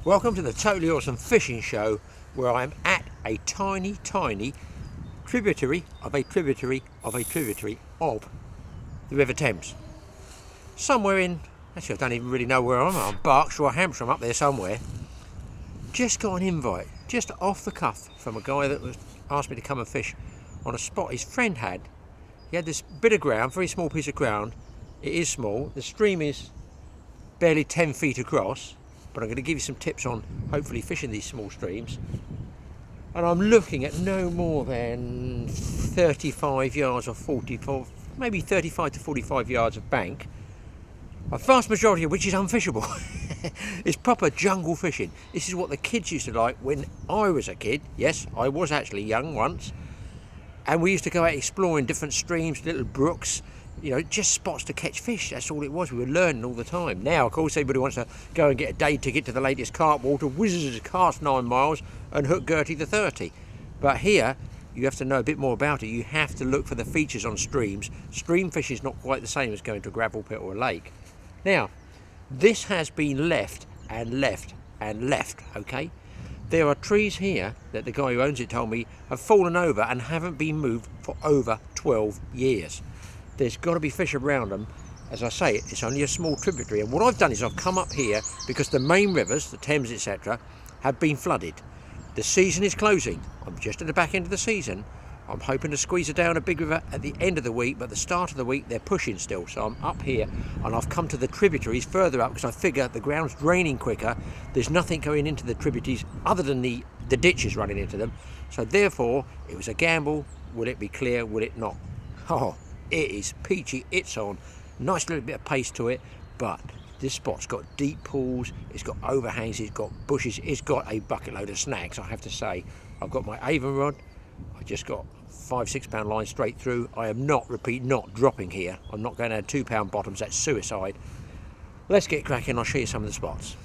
Welcome to the Totally Awesome Fishing Show, where I'm at a tiny tributary of a tributary of a tributary of the River Thames. Somewhere in, actually I don't even really know where I'm Berkshire or Hampshire, I'm up there somewhere. Just got an invite, just off the cuff, from a guy that asked me to come and fish on a spot his friend had. He had this bit of ground, very small piece of ground. It is small, the stream is barely 10 feet across, but I'm going to give you some tips on hopefully fishing these small streams. And I'm looking at no more than 35 yards or 44, maybe 35 to 45 yards of bank, a vast majority of which is unfishable. It's proper jungle fishing. This is what the kids used to like when I was a kid. Yes, I was actually young once, and we used to go out exploring different streams, little brooks, you know, just spots to catch fish. That's all it was. We were learning all the time. Now, of course, everybody wants to go and get a day ticket to the latest carp water, whizzes cast 9 miles and hook Gertie to 30. But here, you have to know a bit more about it. You have to look for the features on streams. Stream fishing is not quite the same as going to a gravel pit or a lake. Now, this has been left and left and left, okay? There are trees here that the guy who owns it told me have fallen over and haven't been moved for over 12 years. There's got to be fish around them. As I say, it's only a small tributary, and what I've done is I've come up here because the main rivers, the Thames, etc., have been flooded. The season is closing. I'm just at the back end of the season. I'm hoping to squeeze it down a big river at the end of the week, but the start of the week they're pushing still. So I'm up here and I've come to the tributaries further up because I figure the ground's draining quicker. There's nothing going into the tributaries other than the ditches running into them. So therefore, it was a gamble. Will it be clear? Will it not? Oh, it is peachy. It's on. Nice little bit of pace to it, but this spot's got deep pools, it's got overhangs, it's got bushes, it's got a bucket load of snags, I have to say. I've got my Avon rod. I just got 5-6 pound line straight through. I am not dropping here. I'm not going to have 2 pound bottoms, that's suicide. Let's get cracking, I'll show you some of the spots.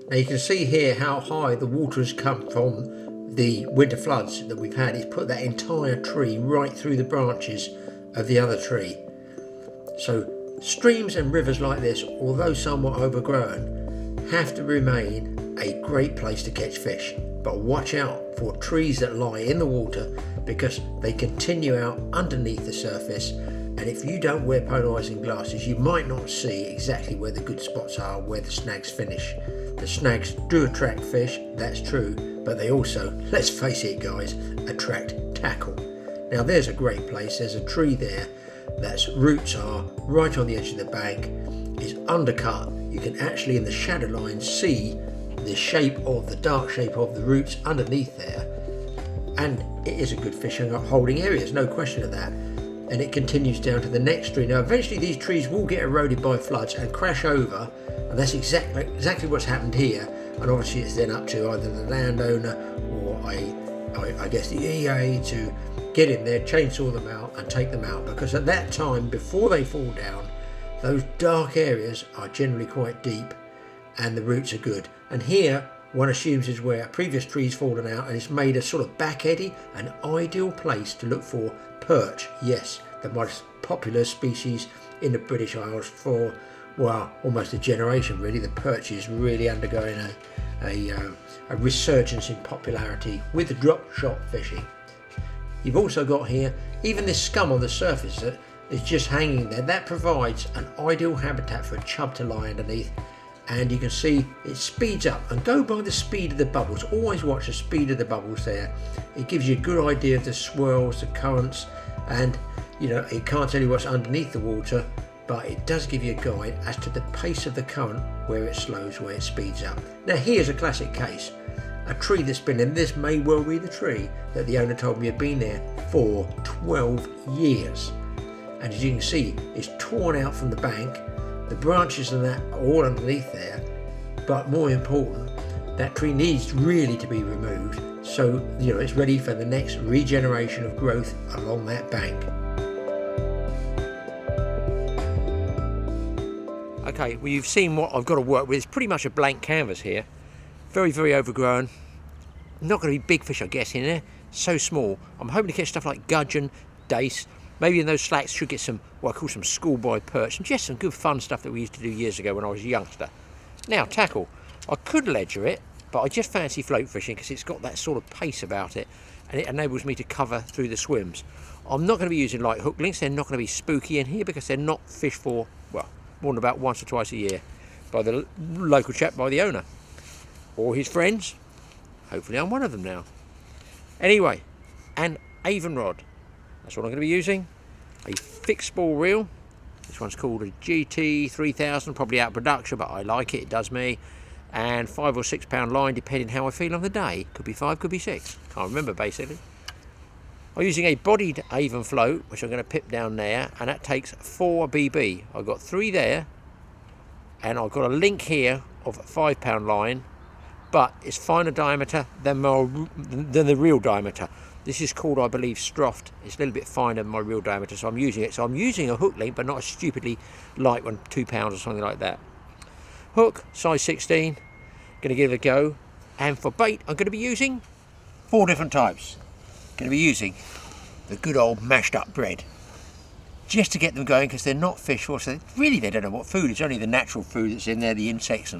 Now you can see here how high the water has come from the winter floods that we've had. It's put that entire tree right through the branches of the other tree. So streams and rivers like this, although somewhat overgrown, have to remain a great place to catch fish. But watch out for trees that lie in the water because they continue out underneath the surface, and if you don't wear polarizing glasses you might not see exactly where the good spots are, where the snags finish. The snags do attract fish, that's true, but they also, let's face it guys, attract tackle. Now there's a great place. There's a tree there that's roots are right on the edge of the bank, is undercut. You can actually in the shadow line see the shape of the dark shape of the roots underneath there, and it is a good fishing holding area, there's no question of that. And it continues down to the next tree. Now eventually these trees will get eroded by floods and crash over, and that's exactly what's happened here. And obviously it's then up to either the landowner or I guess the EA to get in there, chainsaw them out and take them out, because at that time before they fall down those dark areas are generally quite deep and the roots are good. And here one assumes is where a previous tree's fallen out and it's made a sort of back eddy, an ideal place to look for perch. Yes, the most popular species in the British Isles for, well, almost a generation really. The perch is really undergoing a resurgence in popularity with the drop shot fishing. You've also got here even this scum on the surface that is just hanging there. That provides an ideal habitat for a chub to lie underneath, and you can see it speeds up. And go by the speed of the bubbles, always watch the speed of the bubbles there. It gives you a good idea of the swirls, the currents, and you know, it can't tell you what's underneath the water, but it does give you a guide as to the pace of the current, where it slows, where it speeds up. Now here's a classic case, a tree that's been in, this may well be the tree that the owner told me had been there for 12 years. And as you can see, it's torn out from the bank, the branches and that are all underneath there, but more important, that tree needs really to be removed so you know it's ready for the next regeneration of growth along that bank. Okay, well you've seen what I've got to work with. It's pretty much a blank canvas here. Very, very overgrown. Not going to be big fish I guess in there. so small. I'm hoping to catch stuff like gudgeon, dace. Maybe in those slacks should get some, what I call some schoolboy perch, and just some good fun stuff that we used to do years ago when I was a youngster. Now, tackle. I could ledger it, but I just fancy float fishing because it's got that sort of pace about it, and it enables me to cover through the swims. I'm not going to be using light hook links. They're not going to be spooky in here because they're not fished for, well, more than about once or twice a year by the local chap, by the owner or his friends. Hopefully I'm one of them now. Anyway, an Avon rod. That's what I'm going to be using. A fixed spool reel. This one's called a GT 3000, probably out of production, but I like it, it does me. And 5 or 6 pound line, depending how I feel on the day. Could be 5, could be 6. Can't remember basically. I'm using a bodied Avon float, which I'm going to pip down there, and that takes 4 BB. I've got 3 there, and I've got a link here of a 5 pound line, but it's finer diameter than the real diameter. This is called, I believe, Stroft. It's a little bit finer than my real diameter, so I'm using it. So I'm using a hook link, but not a stupidly light one, 2 pounds or something like that. Hook, size 16, going to give it a go. And for bait, I'm going to be using 4 different types. Going to be using the good old mashed up bread, just to get them going, because they're not fish for, so really they don't know what food. It's only the natural food that's in there, the insects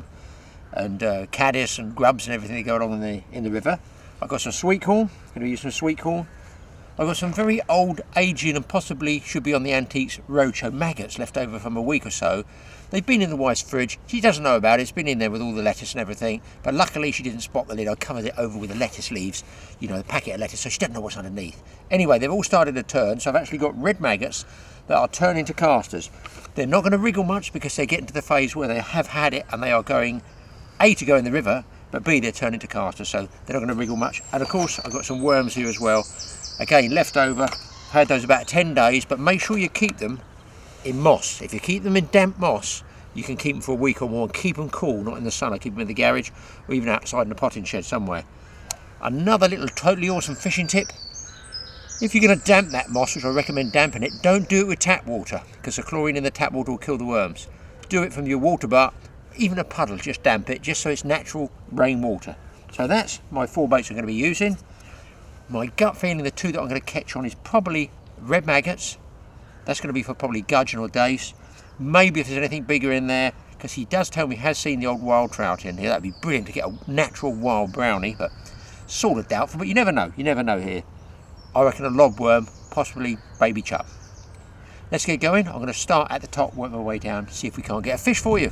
and caddis and grubs and everything that go along in the river. I've got some sweet corn, going to be using some sweet corn. I've got some very old, aging, and possibly should be on the Antiques Roadshow maggots left over from a week or so. They've been in the wife's fridge. She doesn't know about it. It's been in there with all the lettuce and everything. But luckily she didn't spot the lid. I covered it over with the lettuce leaves, you know, the packet of lettuce, so she doesn't know what's underneath. Anyway, they've all started to turn, so I've actually got red maggots that are turning to casters. They're not going to wriggle much because they get into the phase where they have had it and they are going, A, to go in the river, but B, they're turning to casters, so they're not going to wriggle much. And of course, I've got some worms here as well. Again, left over. I've had those about 10 days, but make sure you keep them in moss. If you keep them in damp moss, you can keep them for a week or more and keep them cool, not in the sun. I keep them in the garage or even outside in the potting shed somewhere. Another little totally awesome fishing tip. If you're going to damp that moss, which I recommend damping it, don't do it with tap water, because the chlorine in the tap water will kill the worms. Do it from your water butt, even a puddle, just damp it, just so it's natural rainwater. So that's my 4 baits I'm going to be using. My gut feeling, the 2 that I'm going to catch on is probably red maggots. That's going to be for probably gudgeon or dace. Maybe if there's anything bigger in there, because he does tell me he has seen the old wild trout in here. That'd be brilliant to get a natural wild brownie, but sort of doubtful, but you never know here. I reckon a lobworm, possibly baby chub. Let's get going. I'm going to start at the top, work my way down, see if we can't get a fish for you.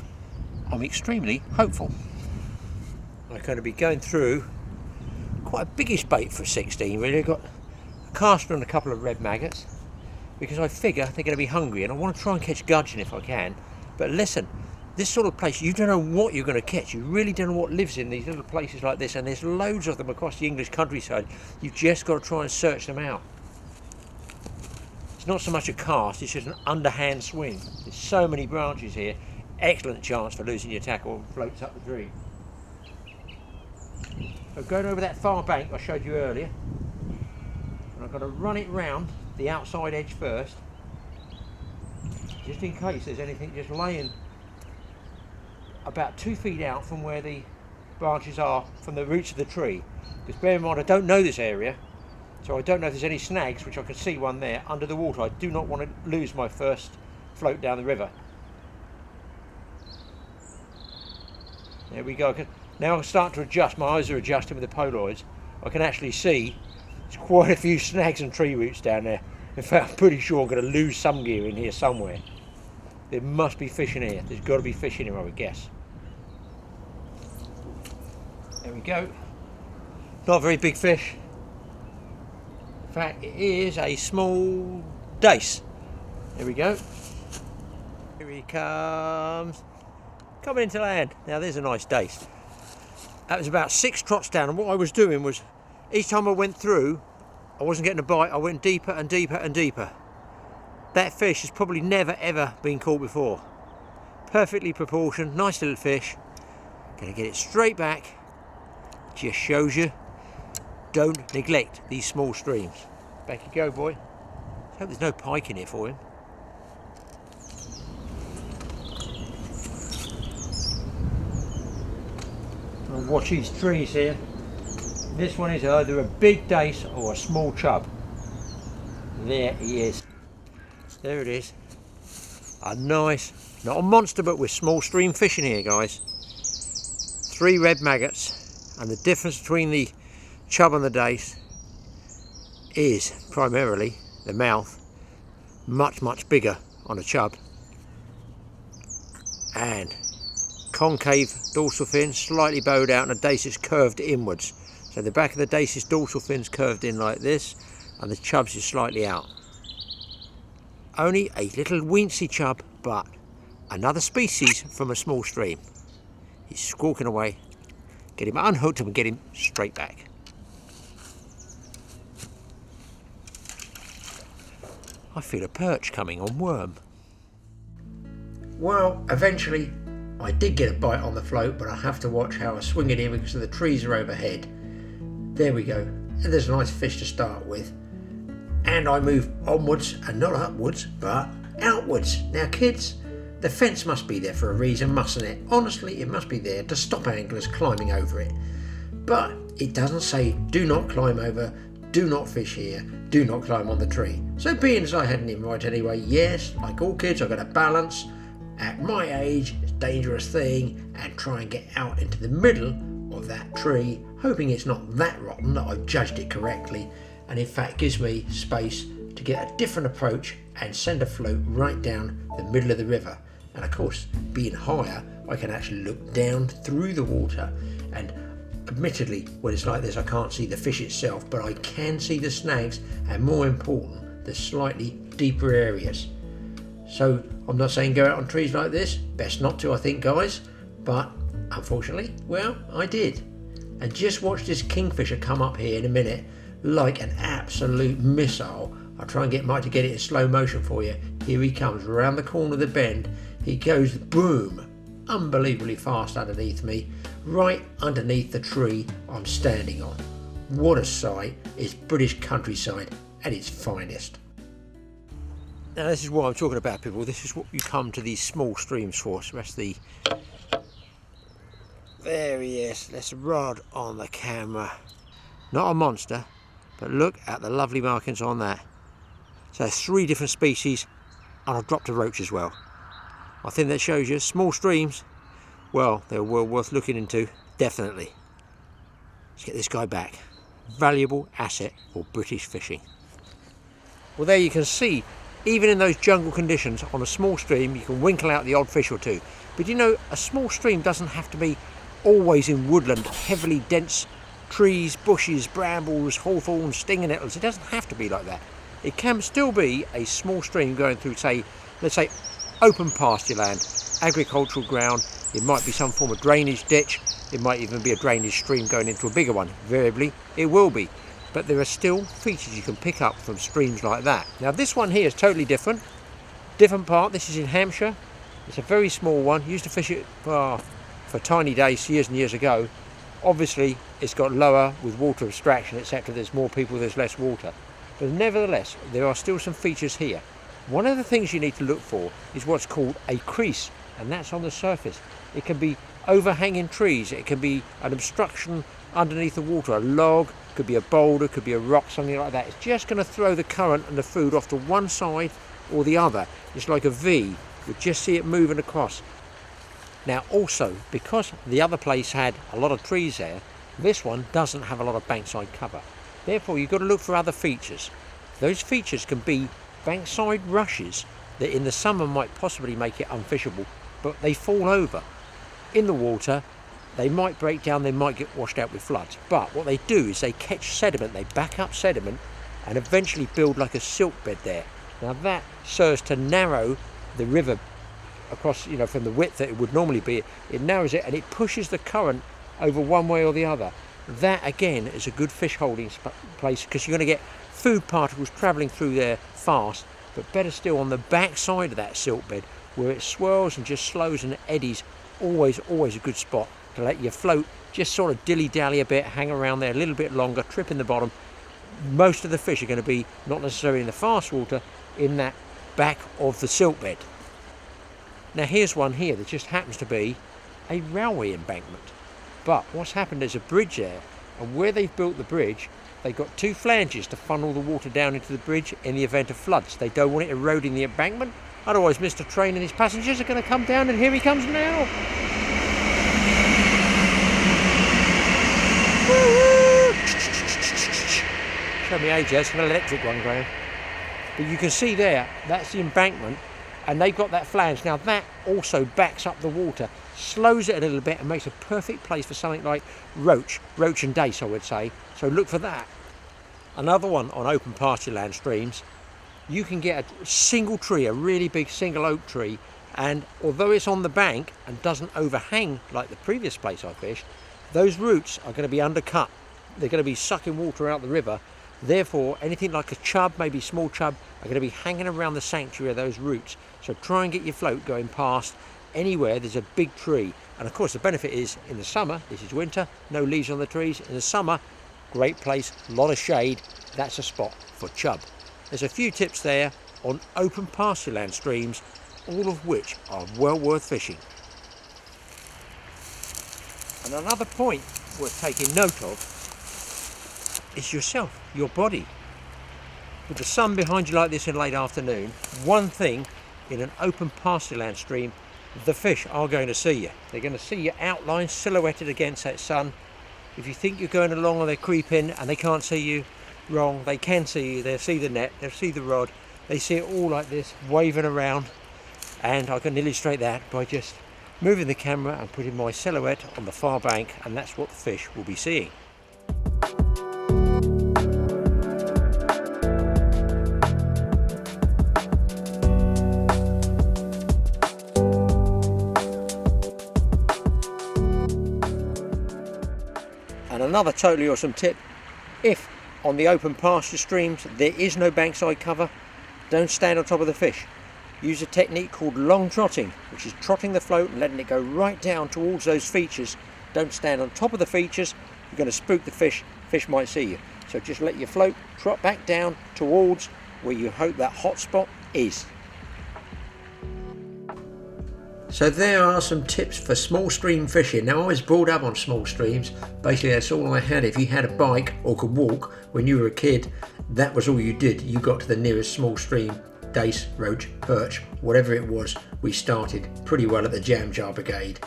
I'm extremely hopeful. I'm going to be going through quite a biggish bait for 16 really. I've got a caster and a couple of red maggots, because I figure they're going to be hungry and I want to try and catch gudgeon if I can. But listen, this sort of place, you don't know what you're going to catch. You really don't know what lives in these little places like this, and there's loads of them across the English countryside. You've just got to try and search them out. It's not so much a cast, it's just an underhand swing. There's so many branches here. Excellent chance for losing your tackle and floats up the tree. So going over that far bank I showed you earlier, and I've got to run it round the outside edge first, just in case there's anything just laying about 2 feet out from where the branches are from the roots of the tree. Because bear in mind, I don't know this area, so I don't know if there's any snags, which I can see one there under the water. I do not want to lose my first float down the river. There we go. Now I'm starting to adjust. My eyes are adjusting with the Polaroids. I can actually see there's quite a few snags and tree roots down there. In fact, I'm pretty sure I'm going to lose some gear in here somewhere. There must be fish in here. There's got to be fish in here, I would guess. There we go. Not a very big fish. In fact, it is a small dace. There we go. Here he comes. Coming into land. Now there's a nice dace. That was about 6 trots down, and what I was doing was, each time I went through, I wasn't getting a bite, I went deeper and deeper and deeper. That fish has probably never ever been caught before. Perfectly proportioned, nice little fish. Gonna get it straight back. Just shows you, don't neglect these small streams. Back you go, boy. I hope there's no pike in it for him. I'll watch these trees here. This one is either a big dace or a small chub. There he is. There it is. A nice, not a monster, but with small stream fishing here, guys. 3 red maggots, and the difference between the chub and the dace is primarily the mouth, much bigger on a chub, and concave dorsal fin, slightly bowed out, and a dace is curved inwards. So the back of the dace's dorsal fin's curved in like this, and the chub's is slightly out. Only a little weensy chub, but another species from a small stream. He's squawking away. Get him unhooked and get him straight back. I feel a perch coming on worm. Well, eventually I did get a bite on the float, but I have to watch how I swing it in because the trees are overhead. There we go. And there's a nice fish to start with. And I move onwards, and not upwards, but outwards. Now kids, the fence must be there for a reason, mustn't it? Honestly, it must be there to stop anglers climbing over it. But it doesn't say do not climb over, do not fish here, do not climb on the tree. So being as I had an invite anyway, yes, like all kids, I've got to balance. At my age, it's a dangerous thing, and try and get out into the middle of that tree, hoping it's not that rotten that I've judged it correctly, and in fact gives me space to get a different approach and send a float right down the middle of the river. And of course, being higher, I can actually look down through the water, and admittedly when it's like this I can't see the fish itself, but I can see the snags, and more important, the slightly deeper areas. So I'm not saying go out on trees like this, best not to I think guys, but unfortunately, well, I did. And just watch this kingfisher come up here in a minute like an absolute missile. I'll try and get Mike to get it in slow motion for you. Here he comes around the corner of the bend. He goes boom, unbelievably fast underneath me, right underneath the tree I'm standing on. What a sight. It's British countryside at its finest. Now this is what I'm talking about, people. This is what you come to these small streams for. So that's the... There he is. That's a rod on the camera. Not a monster, but look at the lovely markings on that. So 3 different species, and I've dropped a roach as well. I think that shows you small streams, well, they're well worth looking into, definitely. Let's get this guy back. Valuable asset for British fishing. Well, there you can see, even in those jungle conditions, on a small stream, you can winkle out the odd fish or two. But you know, a small stream doesn't have to be always in woodland, heavily dense trees, bushes, brambles, hawthorns, stinging nettles. It doesn't have to be like that. It can still be a small stream going through, say, let's say, open pasture land, agricultural ground. It might be some form of drainage ditch. It might even be a drainage stream going into a bigger one. Variably, it will be. But there are still features you can pick up from streams like that. Now, this one here is totally different. Different part. This is in Hampshire. It's a very small one. Used to fish it for tiny days years and years ago. Obviously, it's got lower with water abstraction, etc. There's more people, there's less water. But nevertheless, there are still some features here. One of the things you need to look for is what's called a crease, and that's on the surface. It can be overhanging trees, it can be an obstruction underneath the water, a log, could be a boulder, could be a rock, something like that. It's just going to throw the current and the food off to one side or the other. It's like a V, you just see it moving across. Now also, because the other place had a lot of trees there, this one doesn't have a lot of bankside cover. Therefore, you've got to look for other features. Those features can be bankside rushes that in the summer might possibly make it unfishable, but they fall over. In the water, they might break down, they might get washed out with floods. But what they do is they catch sediment, they back up sediment, and eventually build like a silt bed there. Now that serves to narrow the river across, you know, from the width that it would normally be. It narrows it and it pushes the current over one way or the other. That again is a good fish holding place because you're going to get food particles travelling through there fast, but better still on the back side of that silt bed where it swirls and just slows and eddies. Always a good spot to let your float just sort of dilly-dally a bit, hang around there a little bit longer, trip in the bottom. Most of the fish are going to be not necessarily in the fast water, in that back of the silt bed. Now here's one here that just happens to be a railway embankment. But what's happened, there's a bridge there And where they've built the bridge, they've got two flanges to funnel the water down into the bridge in the event of floods. They don't want it eroding the embankment, otherwise Mr. Train and his passengers are going to come down, and here he comes now. Show me age, it's an electric one, Graeme. But you can see there, that's the embankment, and they've got that flange. Now that also backs up the water, slows it a little bit, and makes a perfect place for something like roach and dace, I would say. So look for that. Another one on open pasture land streams, you can get a single tree, a really big single oak tree, and although it's on the bank and doesn't overhang like the previous place I fished, those roots are going to be undercut. They're going to be sucking water out the river. Therefore, anything like a chub, maybe small chub, are going to be hanging around the sanctuary of those roots. So try and get your float going past anywhere there's a big tree. And of course the benefit is, in the summer, this is winter, no leaves on the trees. In the summer, great place, a lot of shade, that's a spot for chub. There's a few tips there on open pasture land streams, all of which are well worth fishing. And another point worth taking note of is yourself, your body. With the sun behind you like this in late afternoon, one thing in an open pasture land stream, the fish are going to see you. They're going to see your outline silhouetted against that sun. If you think you're going along or they're creeping and they can't see you, wrong, they can see you. They'll see the net, they'll see the rod, they see it all like this, waving around. And I can illustrate that by just moving the camera and putting my silhouette on the far bank, and that's what the fish will be seeing. And another totally awesome tip, if on the open pasture streams there is no bankside cover, don't stand on top of the fish. Use a technique called long trotting, which is trotting the float and letting it go right down towards those features. Don't stand on top of the features, you're going to spook the fish, fish might see you. So just let your float trot back down towards where you hope that hot spot is. So there are some tips for small stream fishing. Now I was brought up on small streams. Basically that's all I had. If you had a bike or could walk when you were a kid, that was all you did. You got to the nearest small stream, dace, roach, perch, whatever it was. We started pretty well at the Jam Jar Brigade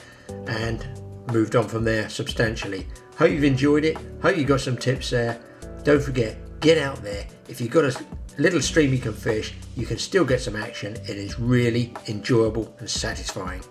and moved on from there substantially. Hope you've enjoyed it. Hope you got some tips there. Don't forget, get out there. If you've got a little stream you can fish, you can still get some action. It is really enjoyable and satisfying.